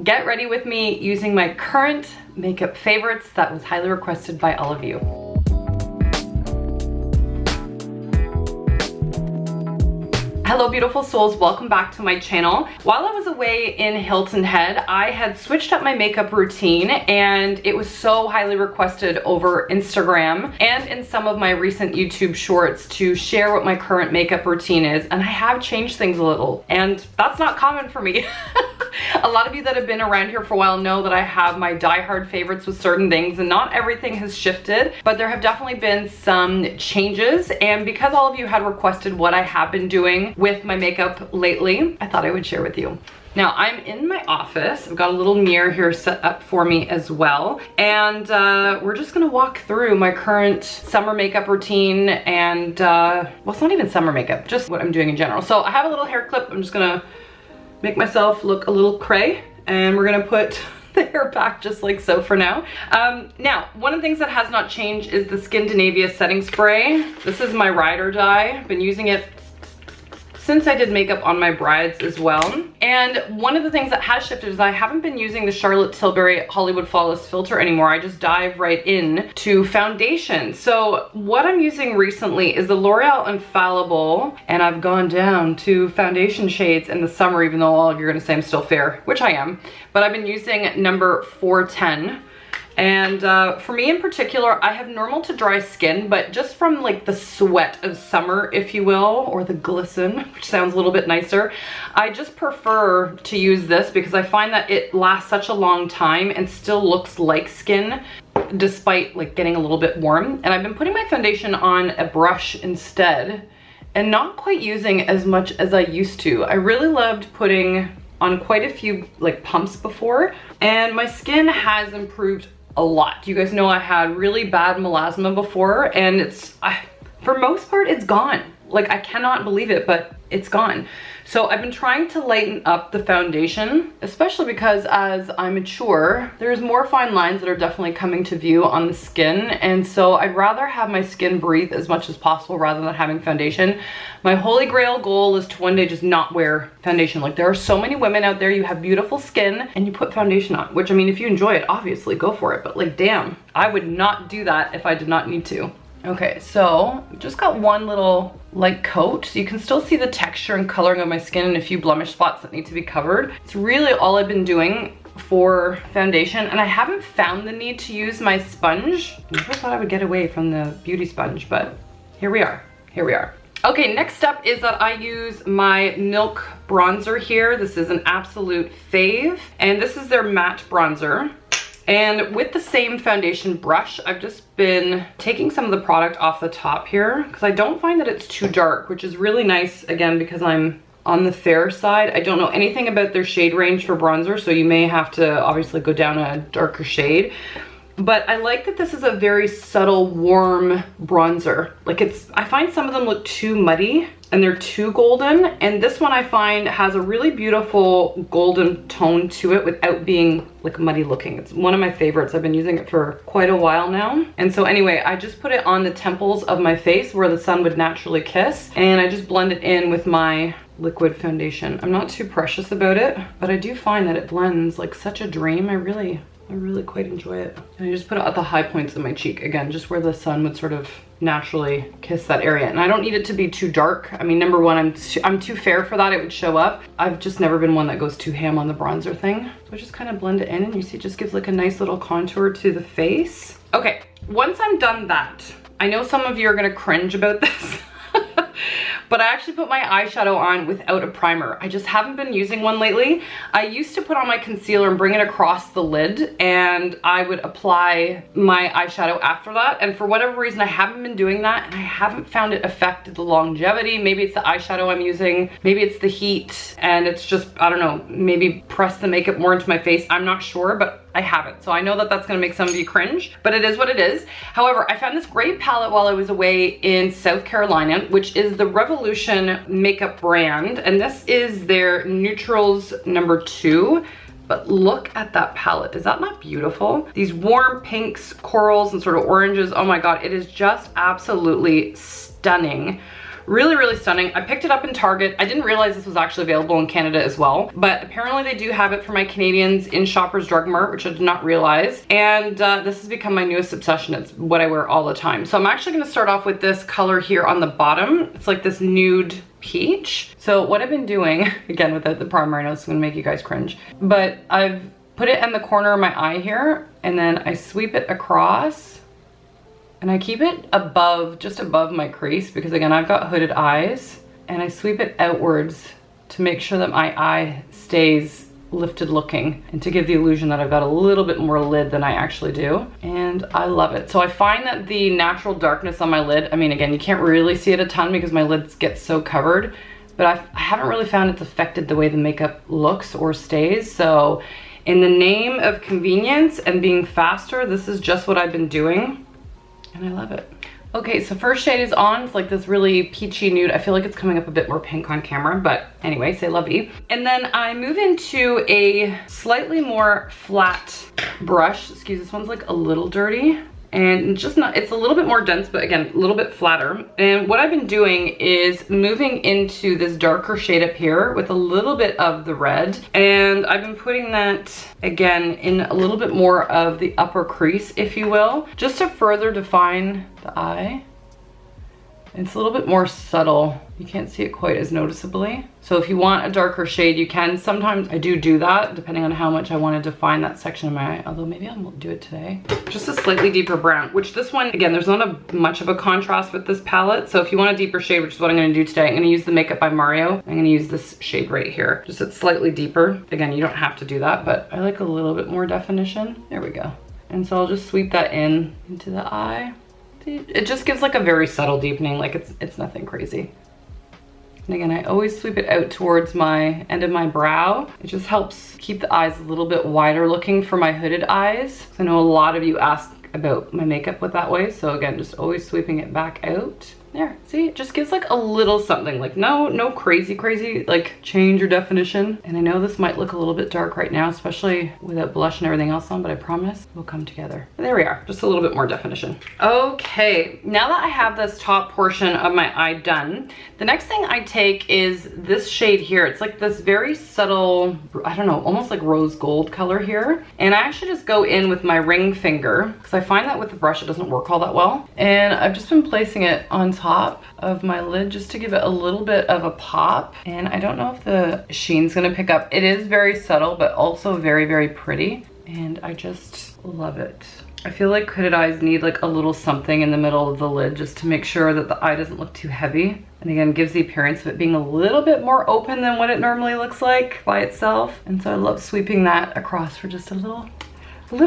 get ready with me using my current makeup favorites that was highly requested by all of you. Hello beautiful souls, welcome back to my channel. While I was away in Hilton Head, I had switched up my makeup routine and it was so highly requested over Instagram and in some of my recent YouTube shorts to share what my current makeup routine is, and I have changed things a little, and that's not common for me. A lot of you that have been around here for a while know that I have my die-hard favorites with certain things, and not everything has shifted, but there have definitely been some changes. And because all of you had requested what I have been doing with my makeup lately, I thought I would share with you. Now I'm in my office. I've got a little mirror here set up for me as well. And we're just gonna walk through my current summer makeup routine and, well, it's not even summer makeup, just what I'm doing in general. So I have a little hair clip. I'm just gonna make myself look a little cray, and we're gonna put the hair back just like so for now. Now, one of the things that has not changed is the Skindinavia setting spray. This is my ride or die. I've been using it since I did makeup on my brides as well. And one of the things that has shifted is I haven't been using the Charlotte Tilbury Hollywood Flawless filter anymore. I just dive right in to foundation. So what I'm using recently is the L'Oreal Infallible, and I've gone down to foundation shades in the summer, even though all of you are gonna say I'm still fair, which I am. But I've been using number 410. And for me in particular, I have normal to dry skin, but just from like the sweat of summer, if you will, or the glisten, which sounds a little bit nicer, I just prefer to use this because I find that it lasts such a long time and still looks like skin despite like getting a little bit warm. And I've been putting my foundation on a brush instead and not quite using as much as I used to. I really loved putting on quite a few like pumps before, and my skin has improved a lot. You guys know I had really bad melasma before, and it's for most part it's gone. Like, I cannot believe it, but it's gone. So I've been trying to lighten up the foundation, especially because as I mature, there's more fine lines that are definitely coming to view on the skin. And so I'd rather have my skin breathe as much as possible rather than having foundation. My holy grail goal is to one day just not wear foundation. Like, there are so many women out there, you have beautiful skin and you put foundation on, which, I mean, if you enjoy it, obviously go for it. But like, damn, I would not do that if I did not need to. Okay, so just got one little light coat, so you can still see the texture and coloring of my skin and a few blemish spots that need to be covered. It's really all I've been doing for foundation, and I haven't found the need to use my sponge. I never thought I would get away from the beauty sponge, but here we are, here we are. Okay, next step is that I use my Milk bronzer here. This is an absolute fave, and this is their matte bronzer. And with the same foundation brush, I've just been taking some of the product off the top here because I don't find that it's too dark, which is really nice, again, because I'm on the fair side. I don't know anything about their shade range for bronzer, so you may have to obviously go down a darker shade. But I like that this is a very subtle, warm bronzer. Like, I find some of them look too muddy and they're too golden. And this one I find has a really beautiful golden tone to it without being like muddy looking. It's one of my favorites. I've been using it for quite a while now. And so anyway, I just put it on the temples of my face where the sun would naturally kiss. And I just blend it in with my liquid foundation. I'm not too precious about it, but I do find that it blends like such a dream. I really quite enjoy it. And I just put it at the high points of my cheek, again, just where the sun would sort of naturally kiss that area. And I don't need it to be too dark. I mean, number one, I'm too fair for that. It would show up. I've just never been one that goes too ham on the bronzer thing. So I just kind of blend it in, and you see it just gives like a nice little contour to the face. Okay, once I'm done that, I know some of you are gonna cringe about this. But I actually put my eyeshadow on without a primer. I just haven't been using one lately. I used to put on my concealer and bring it across the lid, and I would apply my eyeshadow after that. And for whatever reason, I haven't been doing that, and I haven't found it affected the longevity. Maybe it's the eyeshadow I'm using, maybe it's the heat, and it's just, I don't know, maybe press the makeup more into my face. I'm not sure, but I haven't. So I know that that's gonna make some of you cringe, but it is what it is. However, I found this great palette while I was away in South Carolina, which is the Revolution makeup brand. And this is their Neutrals #2. But look at that palette. Is that not beautiful? These warm pinks, corals, and sort of oranges. Oh my God, it is just absolutely stunning. Really, really stunning. I picked it up in Target. I didn't realize this was actually available in Canada as well, but apparently they do have it for my Canadians in Shoppers Drug Mart, which I did not realize. And this has become my newest obsession. It's what I wear all the time. So I'm actually gonna start off with this color here on the bottom. It's like this nude peach. So what I've been doing, again without the primer, I know it's gonna make you guys cringe, but I've put it in the corner of my eye here, and then I sweep it across. And I keep it above, just above my crease, because again, I've got hooded eyes, and I sweep it outwards to make sure that my eye stays lifted looking and to give the illusion that I've got a little bit more lid than I actually do. And I love it. So I find that the natural darkness on my lid, I mean, again, you can't really see it a ton because my lids get so covered, but I haven't really found it's affected the way the makeup looks or stays. So in the name of convenience and being faster, this is just what I've been doing. And I love it. Okay, so first shade is on. It's like this really peachy nude. I feel like it's coming up a bit more pink on camera, but anyway, say lovey. And then I move into a slightly more flat brush. Excuse, this one's like a little dirty. And just not, it's a little bit more dense, but again, a little bit flatter. And what I've been doing is moving into this darker shade up here with a little bit of the red. And I've been putting that, again, in a little bit more of the upper crease, if you will, just to further define the eye. It's a little bit more subtle. You can't see it quite as noticeably. So if you want a darker shade, you can. Sometimes I do that, depending on how much I want to define that section of my eye. Although maybe I won't do it today. Just a slightly deeper brown, which this one, again, there's not much of a contrast with this palette. So if you want a deeper shade, which is what I'm going to do today, I'm going to use the Makeup by Mario. I'm going to use this shade right here. Just it's slightly deeper. Again, you don't have to do that, but I like a little bit more definition. There we go. And so I'll just sweep that in into the eye. It just gives like a very subtle deepening, like it's nothing crazy. And again, I always sweep it out towards my end of my brow. It just helps keep the eyes a little bit wider looking for my hooded eyes. I know a lot of you ask about my makeup with that way, so again, just always sweeping it back out. There, see, it just gives like a little something, like no crazy, like change or definition. And I know this might look a little bit dark right now, especially without blush and everything else on, but I promise we'll come together. And there we are, just a little bit more definition. Okay, now that I have this top portion of my eye done, the next thing I take is this shade here. It's like this very subtle, I don't know, almost like rose gold color here. And I actually just go in with my ring finger, because I find that with the brush it doesn't work all that well. And I've just been placing it on top of my lid just to give it a little bit of a pop. And I don't know if the sheen's gonna pick up. It is very subtle, but also very, very pretty. And I just love it. I feel like hooded eyes need like a little something in the middle of the lid just to make sure that the eye doesn't look too heavy. And again, gives the appearance of it being a little bit more open than what it normally looks like by itself. And so I love sweeping that across for just a little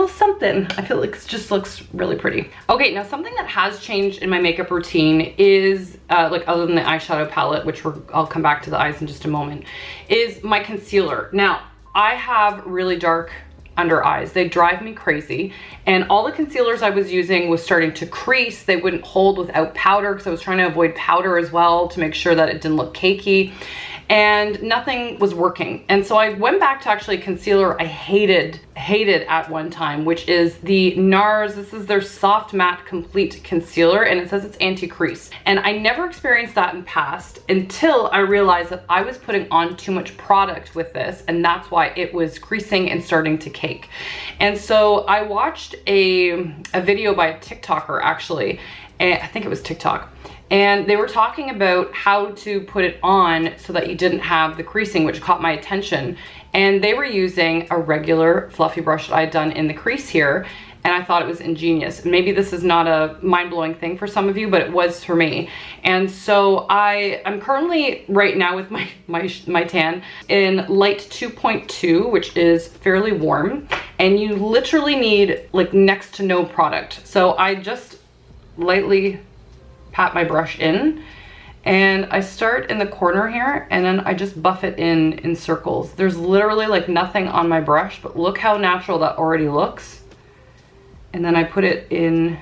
something. I feel like it just looks really pretty. Okay, now something that has changed in my makeup routine is, like other than the eyeshadow palette, which I'll come back to the eyes in just a moment, is my concealer. Now, I have really dark under eyes. They drive me crazy. And all the concealers I was using was starting to crease. They wouldn't hold without powder because I was trying to avoid powder as well to make sure that it didn't look cakey. And nothing was working. And so I went back to actually a concealer I hated at one time, which is the NARS. This is their Soft Matte Complete Concealer, and it says it's anti-crease. And I never experienced that in past until I realized that I was putting on too much product with this, and that's why it was creasing and starting to cake. And so I watched a video by a TikToker actually, and I think it was TikTok. And they were talking about how to put it on so that you didn't have the creasing, which caught my attention. And they were using a regular fluffy brush that I had done in the crease here. And I thought it was ingenious. Maybe this is not a mind-blowing thing for some of you, but it was for me. And so I'm currently right now with my tan in light 2.2, which is fairly warm. And you literally need like next to no product. So I just lightly pat my brush in, and I start in the corner here, and then I just buff it in circles. There's literally like nothing on my brush, but look how natural that already looks. And then I put it in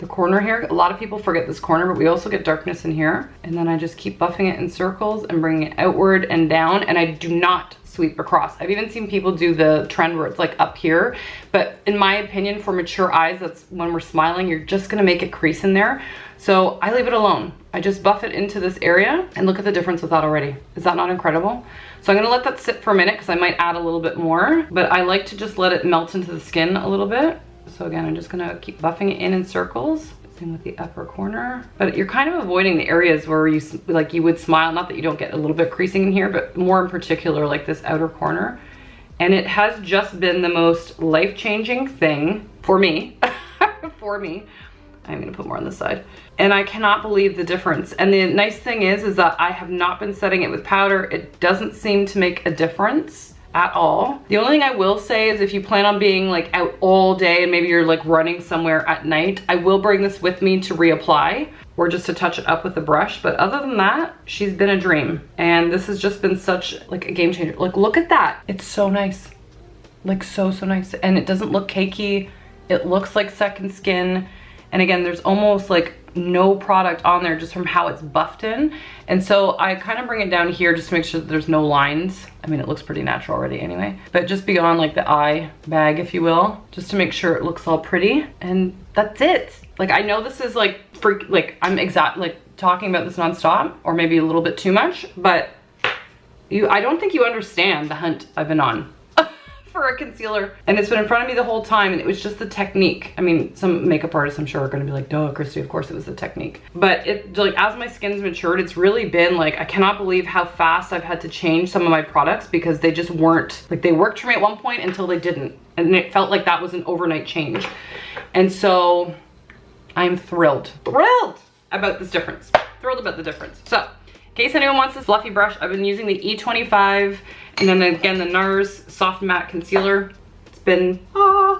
the corner here. A lot of people forget this corner, but we also get darkness in here. And then I just keep buffing it in circles and bringing it outward and down, and I do not sweep across. I've even seen people do the trend where it's like up here, but in my opinion, for mature eyes, that's when we're smiling, you're just gonna make it crease in there. So I leave it alone. I just buff it into this area, and look at the difference with that already. Is that not incredible? So I'm gonna let that sit for a minute because I might add a little bit more, but I like to just let it melt into the skin a little bit. So again, I'm just gonna keep buffing it in circles. Same with the upper corner. But you're kind of avoiding the areas where you would smile. Not that you don't get a little bit creasing in here, but more in particular like this outer corner. And it has just been the most life-changing thing for me. For me. I'm gonna put more on this side. And I cannot believe the difference. And the nice thing is that I have not been setting it with powder. It doesn't seem to make a difference at all. The only thing I will say is if you plan on being like out all day and maybe you're like running somewhere at night, I will bring this with me to reapply or just to touch it up with the brush. But other than that, she's been a dream. And this has just been such like a game changer. Like, look at that. It's so nice. Like so nice. And it doesn't look cakey. It looks like second skin. And again, there's almost like no product on there just from how it's buffed in. And so I kind of bring it down here just to make sure that there's no lines. I mean, it looks pretty natural already anyway, but just beyond like the eye bag, if you will, just to make sure it looks all pretty. And that's it. Like, I know this is like I'm talking about this nonstop or maybe a little bit too much, but I don't think you understand the hunt I've been on for a concealer, and it's been in front of me the whole time, and it was just the technique. I mean, some makeup artists I'm sure are going to be like, duh, Christy, of course it was the technique. But it, like, as my skin's matured, it's really been like, I cannot believe how fast I've had to change some of my products because they just weren't, like, they worked for me at one point until they didn't, and it felt like that was an overnight change. And so I'm thrilled about this difference. Thrilled about the difference. So in case anyone wants this fluffy brush, I've been using the E25 and then again the NARS Soft Matte Concealer. It's been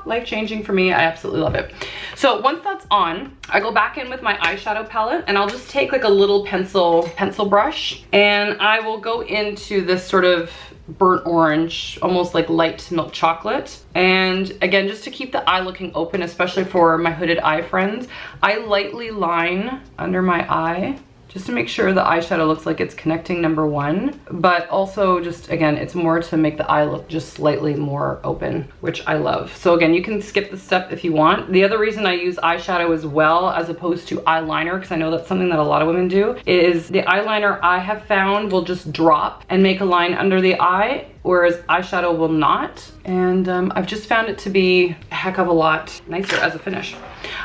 life-changing for me. I absolutely love it. So once that's on, I go back in with my eyeshadow palette and I'll just take like a little pencil brush and I will go into this sort of burnt orange, almost like light milk chocolate. And again, just to keep the eye looking open, especially for my hooded eye friends, I lightly line under my eye just to make sure the eyeshadow looks like it's connecting, number one, but also just, again, it's more to make the eye look just slightly more open, which I love. So again, you can skip this step if you want. The other reason I use eyeshadow as well as opposed to eyeliner, because I know that's something that a lot of women do, is the eyeliner I have found will just drop and make a line under the eye, whereas eyeshadow will not. And I've just found it to be a heck of a lot nicer as a finish.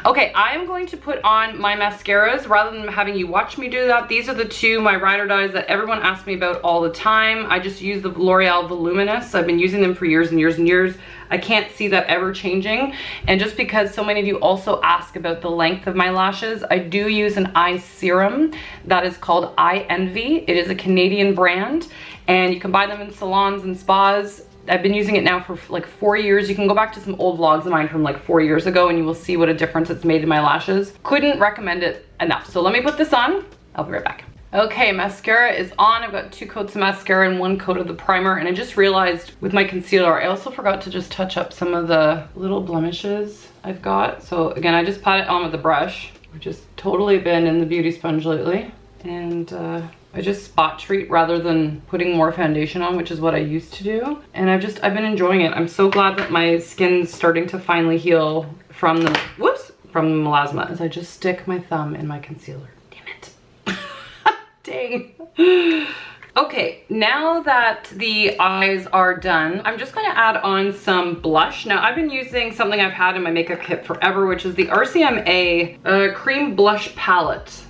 Okay, I am going to put on my mascaras rather than having you watch me do that. These are the two, my ride or dies, that everyone asks me about all the time. I just use the L'Oreal Voluminous. I've been using them for years and years and years. I can't see that ever changing. And just because so many of you also ask about the length of my lashes, I do use an eye serum that is called Eye Envy. It is a Canadian brand and you can buy them in salons and spas. I've been using it now for like 4 years. You can go back to some old vlogs of mine from like 4 years ago and you will see what a difference it's made in my lashes. Couldn't recommend it enough. So let me put this on. I'll be right back. Okay, mascara is on. I've got 2 coats of mascara and 1 coat of the primer. And I just realized with my concealer, I also forgot to just touch up some of the little blemishes I've got. So again, I just pat it on with the brush, which has totally been in the beauty sponge lately. And I just spot treat rather than putting more foundation on, which is what I used to do. And I've been enjoying it. I'm so glad that my skin's starting to finally heal from the, from the melasma as I just stick my thumb in my concealer. Damn it. Dang. Okay, now that the eyes are done, I'm just gonna add on some blush. Now, I've been using something I've had in my makeup kit forever, which is the RCMA Cream Blush Palette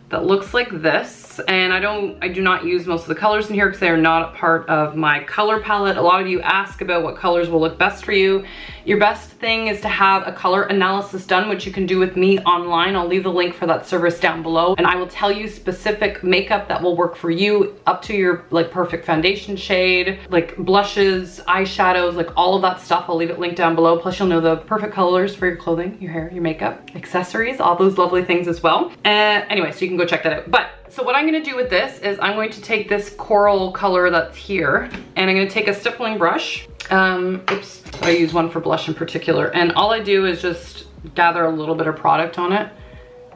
that looks like this. And I do not use most of the colors in here because they are not a part of my color palette. A lot of you ask about what colors will look best for you. Your best thing is to have a color analysis done, which you can do with me online. I'll leave the link for that service down below. And I will tell you specific makeup that will work for you up to your like perfect foundation shade, like blushes, eyeshadows, like all of that stuff. I'll leave it linked down below. Plus you'll know the perfect colors for your clothing, your hair, your makeup, accessories, all those lovely things as well. Anyway, so you can go check that out. But so what I'm gonna do with this is I'm going to take this coral color that's here and I'm gonna take a stippling brush. I use one for blush in particular. And all I do is just gather a little bit of product on it,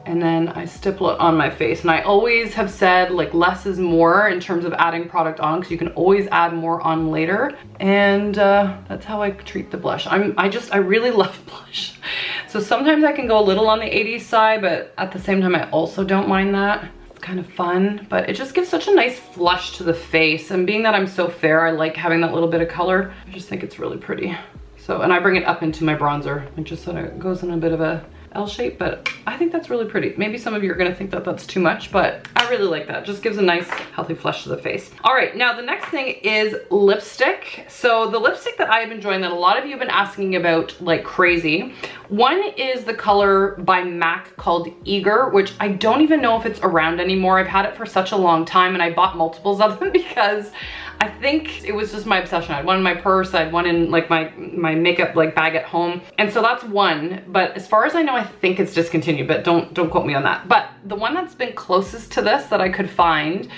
and then I stipple it on my face. And I always have said like less is more in terms of adding product on, because you can always add more on later. And that's how I treat the blush. I really love blush. So sometimes I can go a little on the 80s side, but at the same time I also don't mind that. It's kind of fun, but it just gives such a nice flush to the face. And being that I'm so fair, I like having that little bit of color. I just think it's really pretty. So, and I bring it up into my bronzer, like just so that it goes in a bit of a L shape, but I think that's really pretty. Maybe some of you are gonna think that that's too much, but I really like that. It just gives a nice healthy flush to the face. All right, now the next thing is lipstick. So the lipstick that I've been enjoying, that a lot of you have been asking about like crazy, one is the color by MAC called Eager, which I don't even know if it's around anymore. I've had it for such a long time, and I bought multiples of them because I think it was just my obsession. I had one in my purse, I had one in like my makeup like bag at home. And so that's one, but as far as I know, I think it's discontinued, but don't quote me on that. But the one that's been closest to this that I could find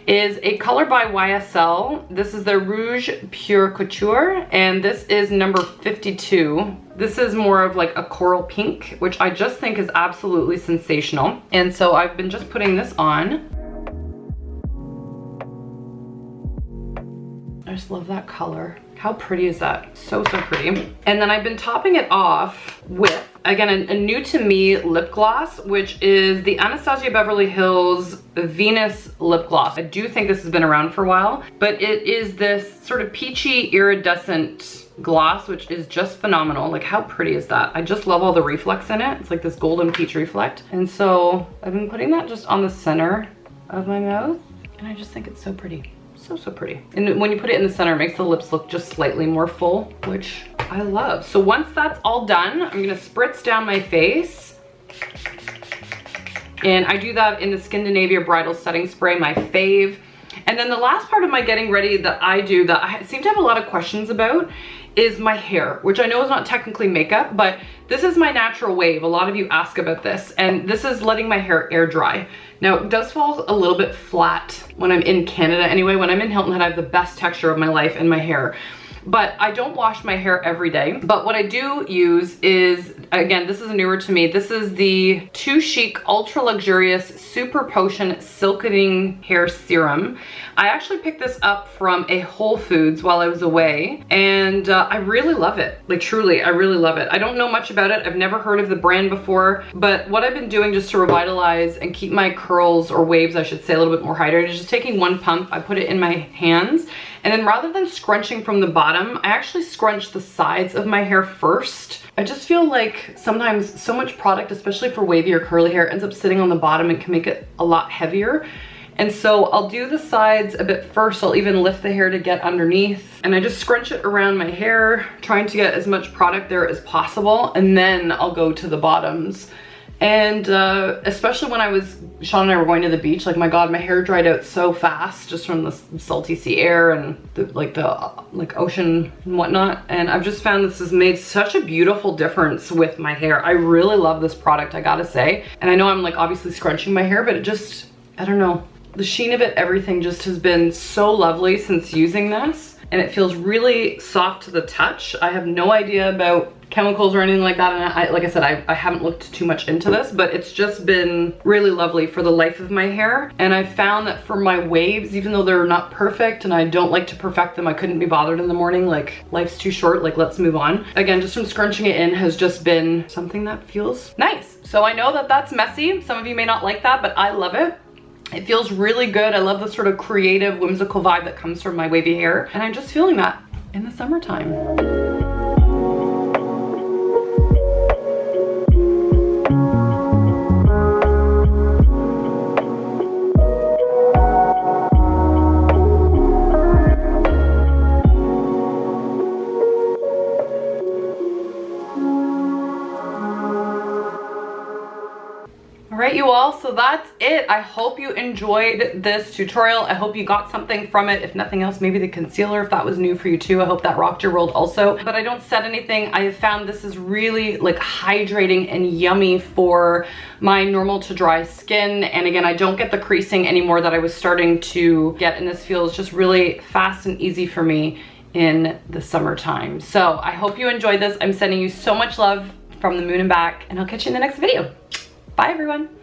is a color by YSL. This is the Rouge Pure Couture, and this is number 52. This is more of like a coral pink, which I just think is absolutely sensational. And so I've been just putting this on. I just love that color. How pretty is that? So, so pretty. And then I've been topping it off with, again, a new to me lip gloss, which is the Anastasia Beverly Hills Venus lip gloss. I do think this has been around for a while, but it is this sort of peachy iridescent gloss, which is just phenomenal. Like, how pretty is that? I just love all the reflex in it. It's like this golden peach reflect. And so I've been putting that just on the center of my mouth, and I just think it's so pretty. So pretty. And when you put it in the center, it makes the lips look just slightly more full, which I love. So once that's all done, I'm gonna spritz down my face. And I do that in the Skindinavia Bridal Setting Spray, my fave. And then the last part of my getting ready that I do, that I seem to have a lot of questions about, is my hair, which I know is not technically makeup, but this is my natural wave. A lot of you ask about this, and this is letting my hair air dry. Now, it does fall a little bit flat when I'm in Canada anyway. When I'm in Hilton Head, I have the best texture of my life in my hair. But I don't wash my hair every day. But what I do use is, again, this is newer to me. This is the Too Chic Ultra Luxurious Super Potion Silkening Hair Serum. I actually picked this up from a Whole Foods while I was away, and I really love it. Like, truly, I really love it. I don't know much about it. I've never heard of the brand before, but what I've been doing just to revitalize and keep my curls, or waves, I should say, a little bit more hydrated, is just taking one pump. I put it in my hands, and then rather than scrunching from the bottom, I actually scrunch the sides of my hair first. I just feel like sometimes so much product, especially for wavy or curly hair, ends up sitting on the bottom and can make it a lot heavier. And so I'll do the sides a bit first. I'll even lift the hair to get underneath, and I just scrunch it around my hair, trying to get as much product there as possible. And then I'll go to the bottoms. And especially when Sean and I were going to the beach, like, my God, my hair dried out so fast just from the salty sea air and the ocean and whatnot. And I've just found this has made such a beautiful difference with my hair. I really love this product, I gotta say. And I know I'm like obviously scrunching my hair, but it just, I don't know. The sheen of it, everything just has been so lovely since using this. And it feels really soft to the touch. I have no idea about chemicals or anything like that, and like I said, I haven't looked too much into this, but it's just been really lovely for the life of my hair. And I found that for my waves, even though they're not perfect and I don't like to perfect them, I couldn't be bothered in the morning, like, life's too short, like, let's move on. Again, just from scrunching it in has just been something that feels nice. So I know that that's messy. Some of you may not like that, but I love it. It feels really good. I love the sort of creative, whimsical vibe that comes from my wavy hair, and I'm just feeling that in the summertime. Alright, you all, so that's it. I hope you enjoyed this tutorial. I hope you got something from it. If nothing else, maybe the concealer, if that was new for you too. I hope that rocked your world also. But I don't set anything. I have found this is really like hydrating and yummy for my normal to dry skin. And again, I don't get the creasing anymore that I was starting to get, and this feels just really fast and easy for me in the summertime. So I hope you enjoyed this. I'm sending you so much love from the moon and back, and I'll catch you in the next video. Bye everyone.